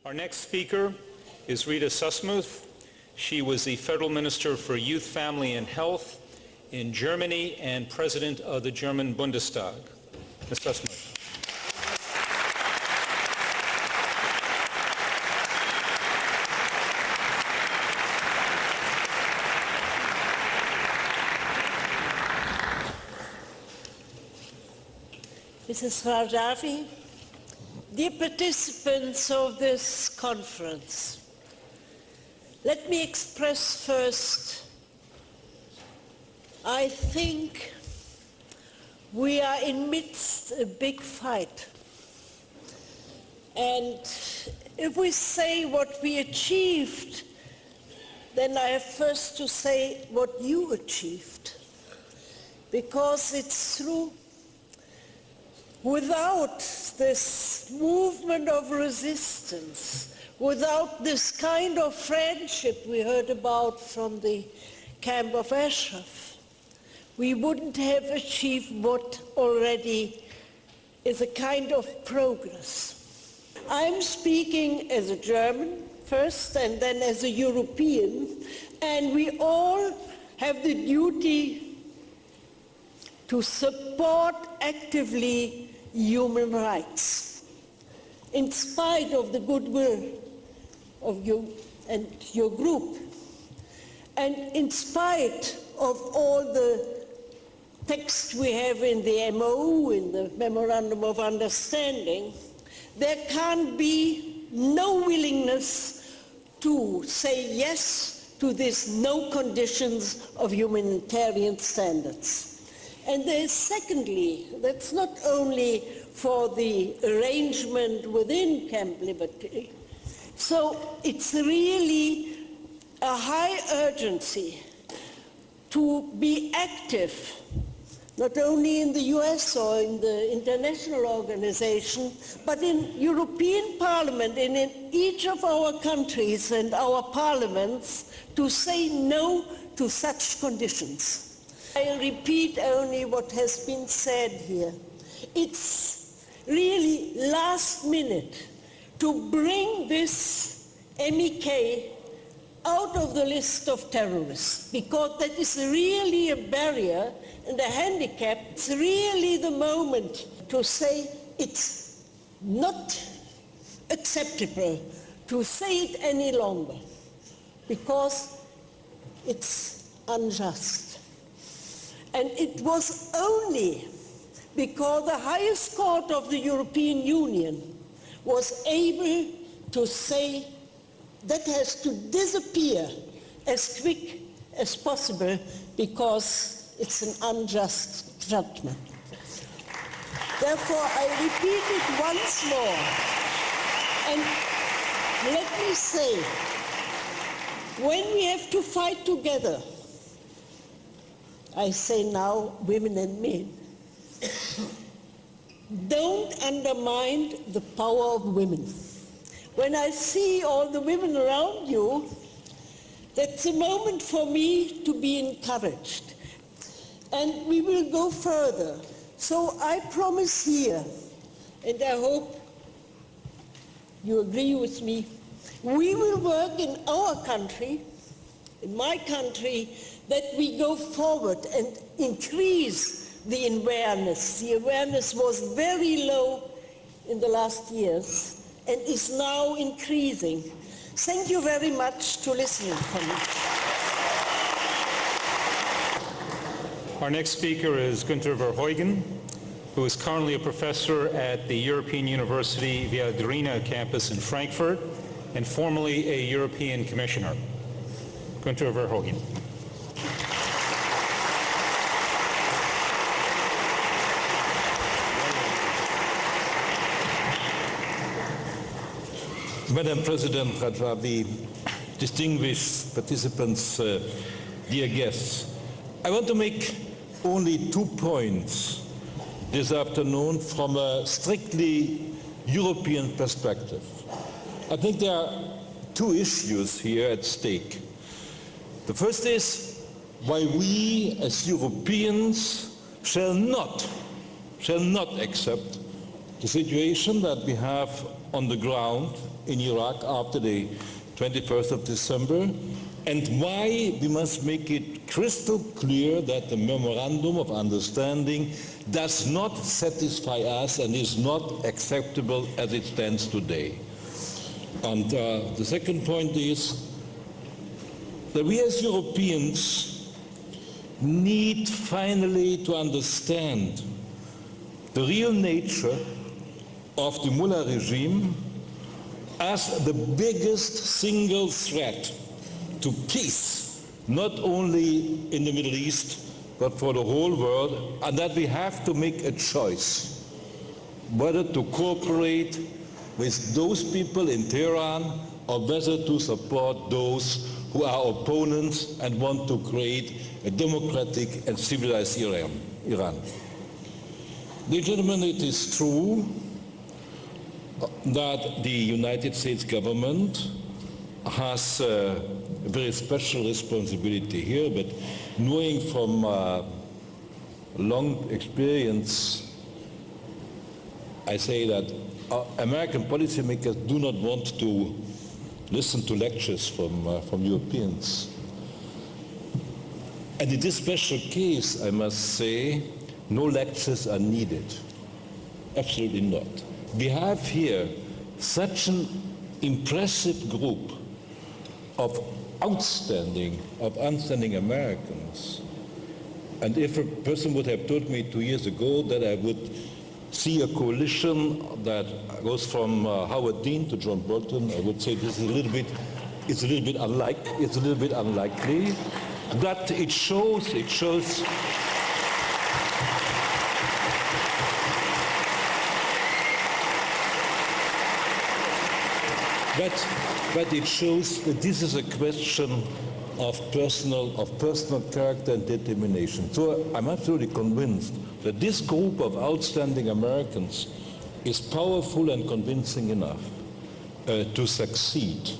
Our next speaker is Rita Süssmuth. She was the Federal Minister for Youth, Family and Health in Germany and President of the German Bundestag. Ms. Süssmuth. Mrs. Rajavi, dear participants of this conference, let me express first, I think we are in midst of a big fight. And if we say what we achieved, then I have first to say what you achieved. Because it's true, without this movement of resistance, without this kind of friendship we heard about from the Camp of Ashraf, we wouldn't have achieved what already is a kind of progress. I'm speaking as a German first and then as a European, and we all have the duty to support actively human rights, in spite of the goodwill of you and your group, and in spite of all the text we have in the MOU, in the Memorandum of Understanding, there can be no willingness to say yes to these no conditions of humanitarian standards. And there's secondly, that's not only for the arrangement within Camp Liberty, so it's really a high urgency to be active, not only in the US or in the international organization, but in European Parliament and in each of our countries and our parliaments to say no to such conditions. I repeat only what has been said here. It's really last minute to bring this MEK out of the list of terrorists, because that is really a barrier and a handicap. It's really the moment to say it's not acceptable to say it any longer, because it's unjust. And it was only because the highest court of the European Union was able to say that has to disappear as quick as possible, because it's an unjust judgment. Therefore, I repeat it once more. And let me say, when we have to fight together, I say now, women and men, don't undermine the power of women. When I see all the women around you, that's a moment for me to be encouraged. And we will go further. So I promise here, and I hope you agree with me, we will work in our country, in my country, that we go forward and increase the awareness. The awareness was very low in the last years and is now increasing. Thank you very much for listening to me. Our next speaker is Günter Verheugen, who is currently a professor at the European University Viadrina campus in Frankfurt and formerly a European Commissioner. Günter Verheugen. Madam President Rajavi, distinguished participants, dear guests, I want to make only 2 points this afternoon from a strictly European perspective. I think there are 2 issues here at stake. The first is why we as Europeans shall not accept the situation that we have on the ground in Iraq after the 21st of December, and why we must make it crystal clear that the memorandum of understanding does not satisfy us and is not acceptable as it stands today. And the second point is that we as Europeans need finally to understand the real nature of the Mullah regime as the biggest single threat to peace, not only in the Middle East, but for the whole world, and that we have to make a choice whether to cooperate with those people in Tehran or whether to support those who are opponents and want to create a democratic and civilized Iran. Dear gentlemen, it is true that the United States government has a very special responsibility here, but knowing from long experience, I say that American policymakers do not want to listen to lectures from Europeans. And in this special case, I must say, no lectures are needed. Absolutely not. We have here such an impressive group of outstanding Americans. And if a person would have told me 2 years ago that I would see a coalition that goes from Howard Dean to John Bolton, I would say this is it's a little bit unlikely. But it shows. But it shows that this is a question of personal character and determination. So I'm absolutely convinced that this group of outstanding Americans is powerful and convincing enough to succeed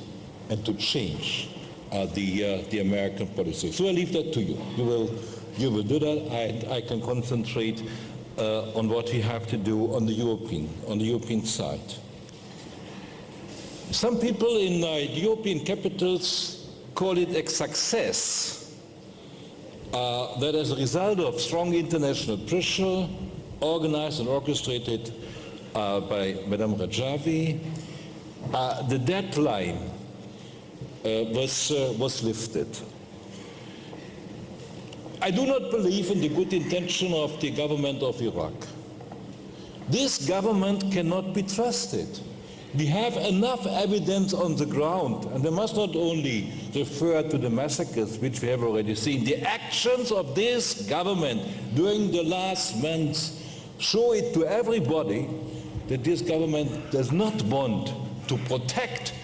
and to change the American policy. So I leave that to you. You will do that. I can concentrate on what we have to do on the European side. Some people in European capitals call it a success that as a result of strong international pressure, organized and orchestrated by Madame Rajavi, the deadline was lifted. I do not believe in the good intention of the government of Iraq. This government cannot be trusted. We have enough evidence on the ground, and we must not only refer to the massacres, which we have already seen. The actions of this government during the last months show it to everybody that this government does not want to protect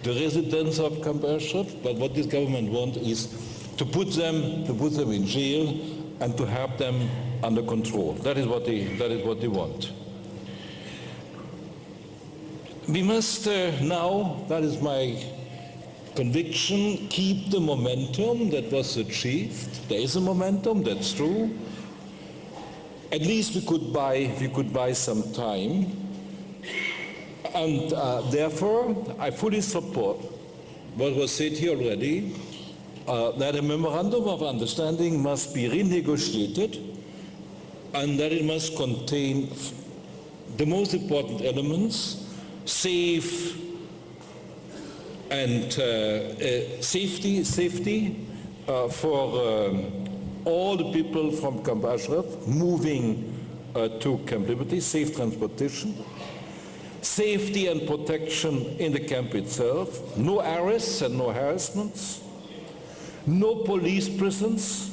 the residents of Camp Ashraf, but what this government wants is to put them in jail and to have them under control. That is what they want. We must now, that is my conviction, keep the momentum that was achieved. There is a momentum, that's true. At least we could buy some time. And therefore, I fully support what was said here already, that a memorandum of understanding must be renegotiated and that it must contain the most important elements: safe and safety for all the people from Camp Ashraf moving to Camp Liberty, safe transportation, safety and protection in the camp itself, no arrests and no harassments, no police presence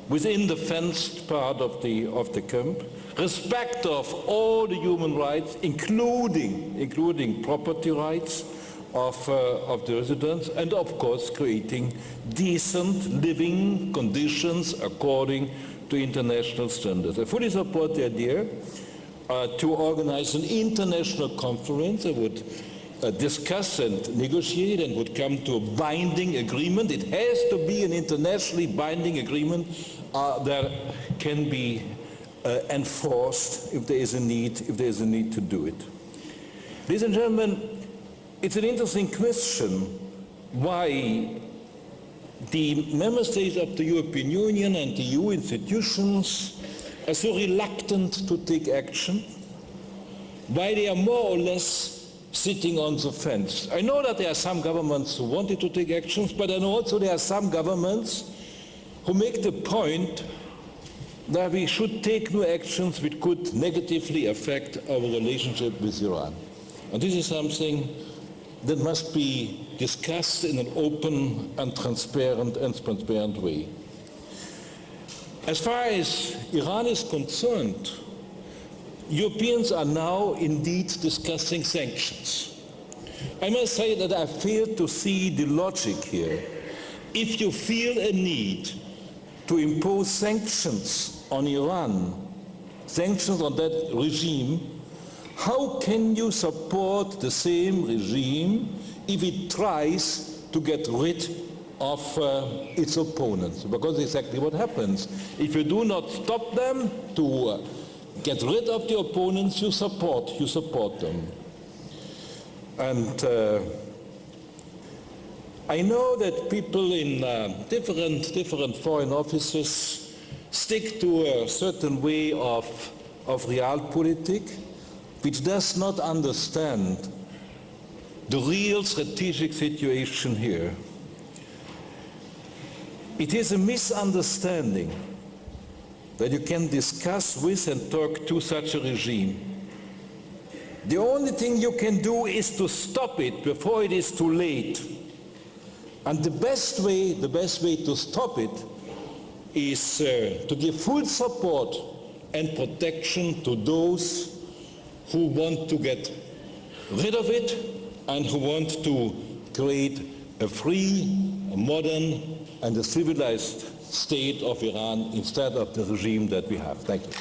within the fenced part of the camp, respect of all the human rights, including property rights of the residents, and of course creating decent living conditions according to international standards. I fully support the idea to organize an international conference that would discuss and negotiate and would come to a binding agreement. It has to be an internationally binding agreement that can be enforced if there is a need to do it. Ladies and gentlemen, it's an interesting question why the member states of the European Union and the EU institutions are so reluctant to take action, why they are more or less sitting on the fence. I know that there are some governments who wanted to take actions, but I know also there are some governments who make the point that we should take no actions which could negatively affect our relationship with Iran. And this is something that must be discussed in an open and transparent way. As far as Iran is concerned, Europeans are now indeed discussing sanctions. I must say that I fail to see the logic here. If you feel a need to impose sanctions on Iran, sanctions on that regime, how can you support the same regime if it tries to get rid of its opponents? Because that's exactly what happens. If you do not stop them to get rid of the opponents, you support them. And I know that people in different foreign offices stick to a certain way of realpolitik, which does not understand the real strategic situation here. It is a misunderstanding that you can discuss with and talk to such a regime. The only thing you can do is to stop it before it is too late. And the best way to stop it is to give full support and protection to those who want to get rid of it and who want to create a free, a modern, and a civilized state of Iran instead of the regime that we have. Thank you.